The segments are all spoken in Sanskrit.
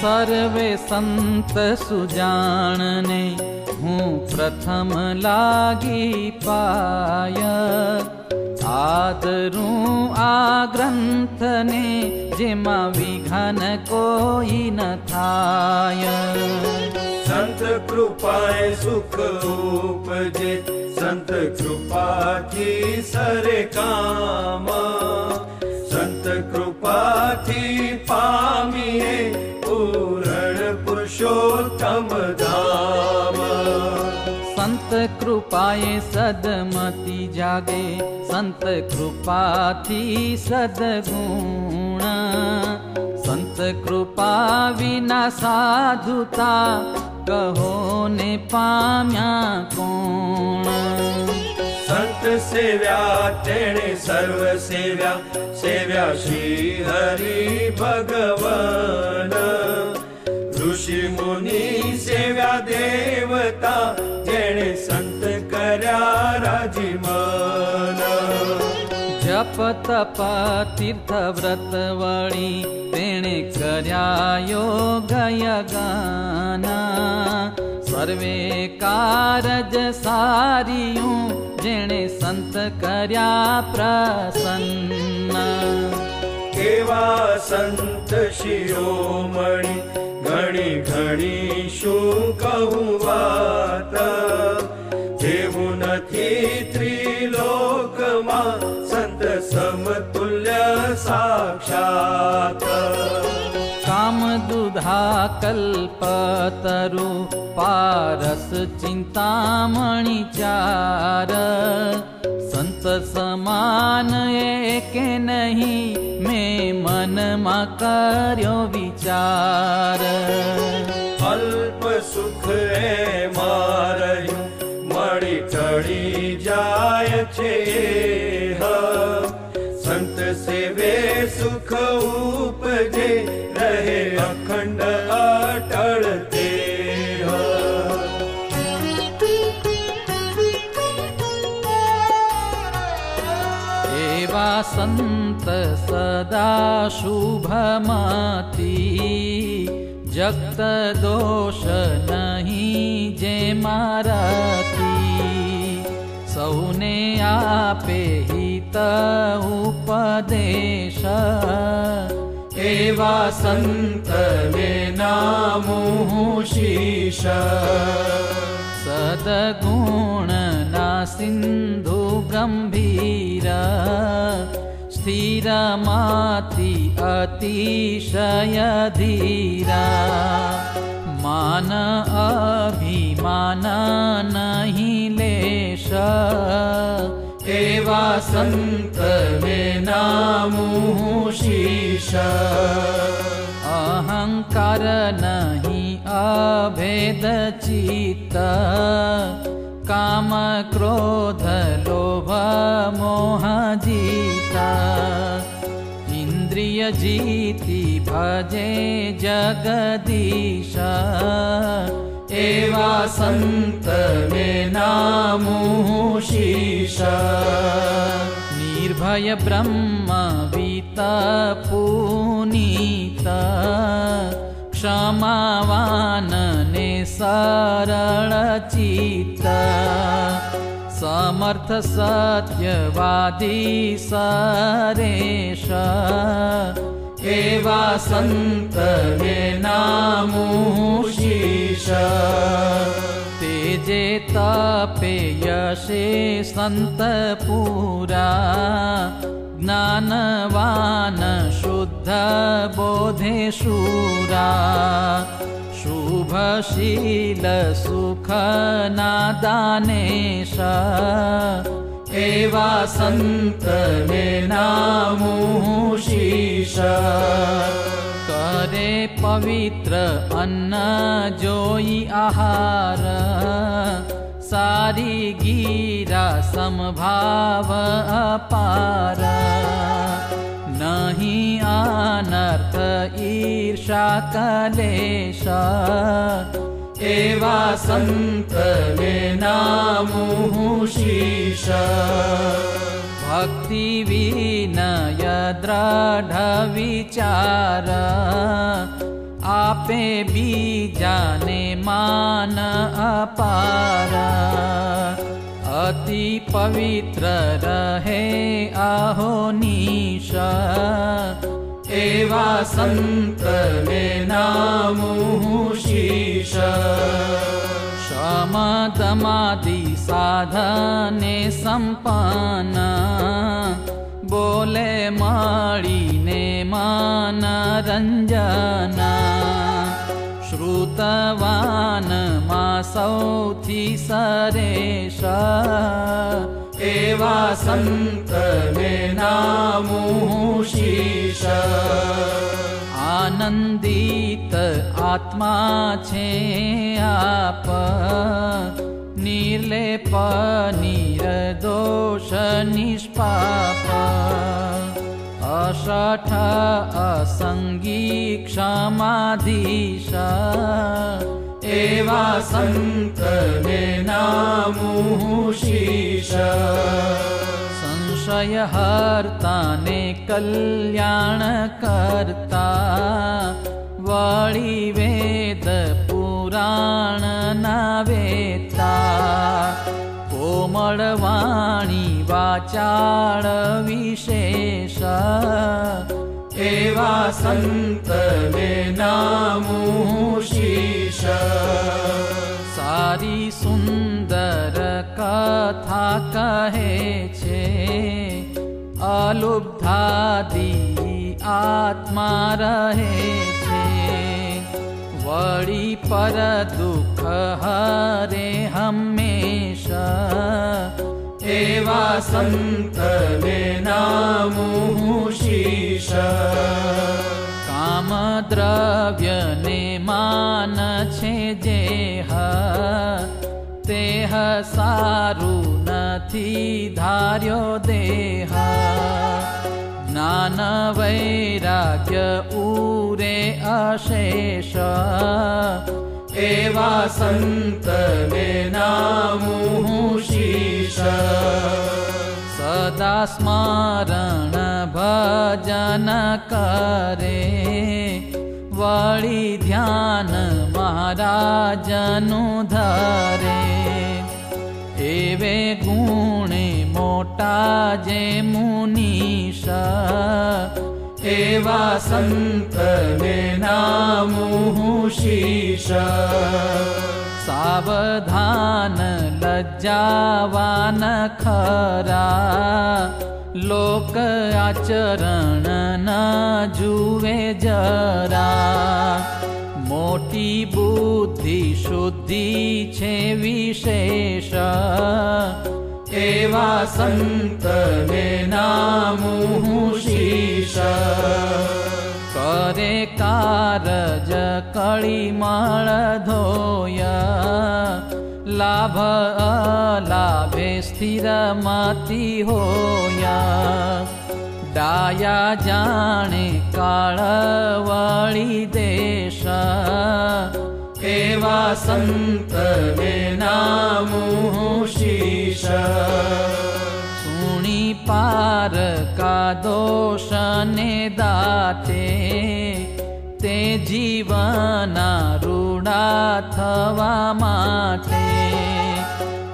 सर्वे संत सुजाणने हूँ प्रथम लागी पाय। आदरूं आ ग्रंथने जेमा विघन कोई न थाय। संत कृपाए सुख उपजे, संत कृपा थी सरे काम। संत कृपा थी पामीए पूरण पुरुषोत्तम धाम। संत कृपाए सदमति जागे, संत कृपा थी सदगुण। संत कृपा विना साधुता कहो ने पाम्या कोण। संत सेव्या तेणे सर्व सेव्या, सेव्या श्री हरि भगवान। ऋषि मुनि सेव्या देवता, जेणे संत कर्या राजीमान। जप तप तीर्थ व्रत वळी, तेणे कर्या योग यज्ञ। सर्वे कारज सारियूं, जेणे संत कर्या प्रसन्न। केवा संत शिरोमणि, घणी घणी शू कहूं वात। जेवू नथी त्रिलोकमा, संत समतुल्य साक्षात। कामदुधा कल्पतरु, पारस चिंतामणि चार। संत समान एके नहीं, मैं मन मा कर्यो विचार। अल्प सुख ए मारयूं, मणि टळी जाय छे। संत सेवे सुख उपजे, रहे अखंड अटल देह। एवा संत सदा शुभमति, जगत दोष नहीं जे मारती। सौने आपे हित उपदेश, एवा संत ने नामूं शीश। सद्गुण ना सिंधु गंभीर, स्थिरमति अतिशय धीरा। मान अभिमान नहीं लेश, एवा संत ने नामूं शीश। अहंकार नहीं अभेद चित्त, काम क्रोध लोभ मोह जीता। इंद्रिय जीति भजे जगदीश, एवा संत ने नामूं शीश। निर्भय ब्रह्मवित पुनीत, क्षमावान ने सरल चित्त। समर्थ सत्यवादी सरेश, एवा संत ने नामूं शीश। तेजे तपे यशे संत पूरा, ज्ञानवान शुद्ध बोधे शूरा। शुभशील सुख नादानेश, एवा संत ने नामूं शीश। करे पवित्र अन्न जोई आहार, सारी गीरा समभाव अपार। नहीं अनर्थ ईर्षा कलेश, एवा संत ने नामूं शीश। भक्ति विनय दृढ़ विचार, आपे बीजाने मान अपार अति पवित्र रहे अहोनीश एवा संत में नामु शीश शमदमादि साधने संपन्न बोले मळीने मनरंजन श्रुतवान मा सौथी सरेश एवा संत में नामु शीश आनंदित आत्मा छे आप निर्लेप निर्दोष निष्पाप अशठ असंगी क्षमाधीश एवा संत में नामु शीश संशय हर्ता ने कल्याण करता वळी वेद पुराण नावेता कोमल वाणी वाचाळ विशेष एवा संत में नामु शीश सारी सुंदर कथा कहे छे अलुब्धादि आत्मा रहे छे वळी पर दुख हरे हमेशा एवा संत में नामु शीश काम द्रव्य ने मान छे जेह तेह सारू नथी धार्यो देह ज्ञान वैराग्य उरे अशेष एवा संत में नामु शीश सदा स्मरण भजन करे वळी ध्यान महाराजनु धरे एवे गुणे मोटा जे मुनीश एवा संत में नामु शीश सावधान लज्जावान खरा लोक आचरण न जुवे जरा मोटी बुद्धि शुद्धि छे विशेष एवा संत में नामु शीश करे कारज कळीमळ धोया लाभ अलाभे स्थिर मति होया डाया जाने काळ वळी देश एवा संत में नामु शीश सुणी पार का दोष ने दाते ते जीवना रूढा थवा माटे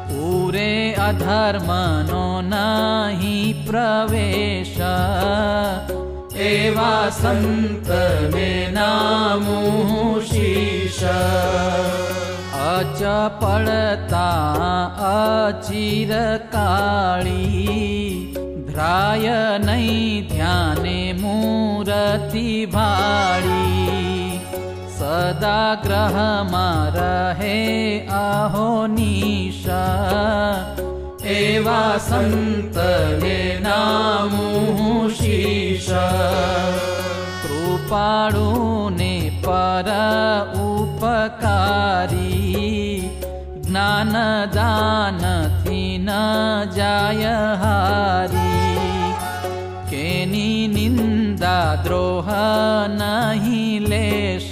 पूरे अधर्मनो नहीं प्रवेश एवा संत में नामु शीश अचपलता अचिरकाळी ध्राय नहीं ध्याने मूर्ति भाळी सदा ग्रहमा रहे अहोनीश एवा संत में नामु शीश कृपाळु ने पर उपकारी ज्ञान दान थी न जाय हारी केनी निंदा द्रोह नहीं लेश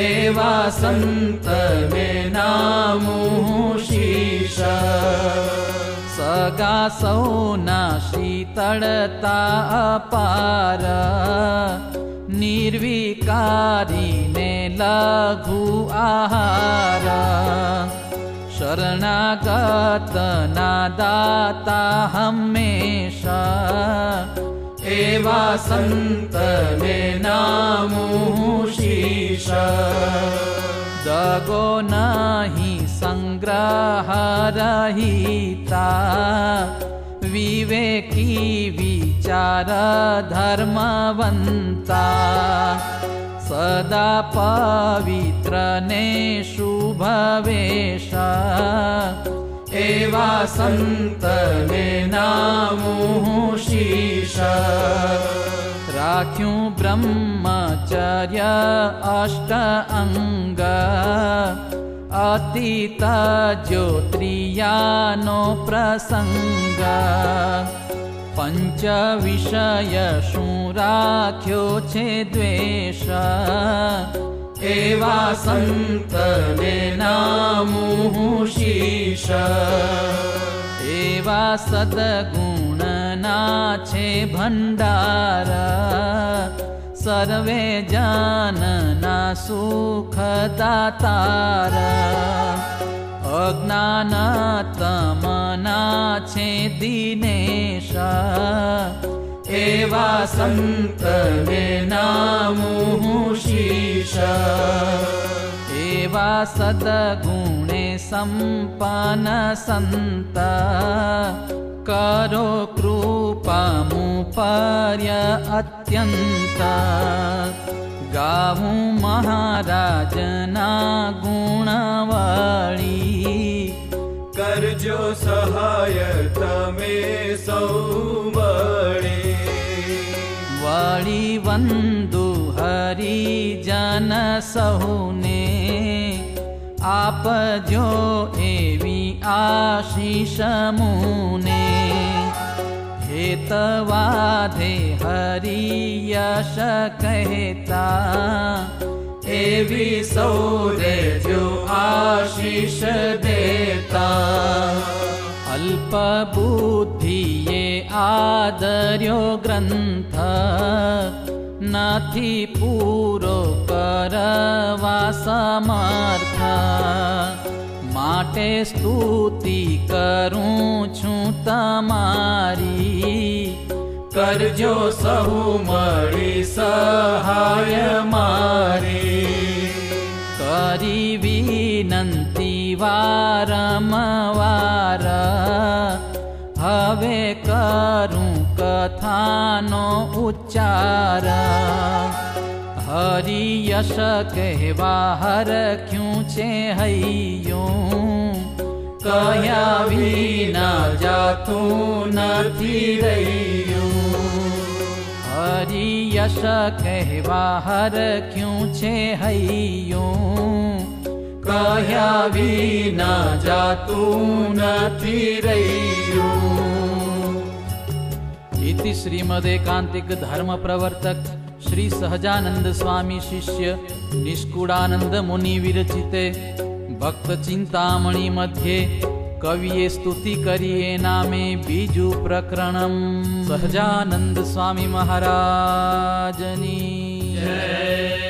एवा संत में नामु शीश सगा सौना शीतळता अपार निर्विकार भिकारीने लघु आहार शरणागतना दाता हमेशा एवा संतने नामुः शीश दगो नहि संग्रह रहिता विवेकी विचार धर्मवंता सदा पवित्र ने शुभवेश एवा संतने नामुः शीश राख्यूं ब्रह्मचर्य अष्ट अंग अतीत ज्योत्रियानो प्रसंग पंच विषय शूं राख्यो छे द्वेष एवा संतने नामुः शीश एवा सद्गुण ना छे भंडार सर्वे जानना सुखदातार अज्ञान तमना छे दिनेश एवा संतने नामुः शीश एवा सद्गुणे संपन्न संत करो कृपा मुपर्य अत्यंत गावूं महाराजना गुणवळी करजो सहाय तमे सौ मळी वळी वंदु हरिजन सहुने आपजो एवी आशीष मुने हेतवाधे हरि यश कहता एवी सौरे जो आशीष देता अल्प बुद्धि ये आदर्यो ग्रंथ नाथी पूरो करवा समर्थ माटे स्तुति करूं छूं तमारी करजो सहु मळी सहाय मारी करी विनंती वारंवार हवे करूं कथानो उच्चार हरि यश कहवा हरख्यूं छे हइयों कह्या विना जातुं नथी रह्युं हरि यश कहवा हरख्यूं छे हइयों कह्या विना जातुं नथी रह्युं। इति श्रीमदेकांतिक धर्म प्रवर्तक श्री सहजानंद स्वामी शिष्य निष्कुडानंद मुनि विरचिते भक्त चिंतामणि मध्ये कविये स्तुति करिए नामे बीजू प्रकरणम सहजानंद स्वामी महाराजनी जय।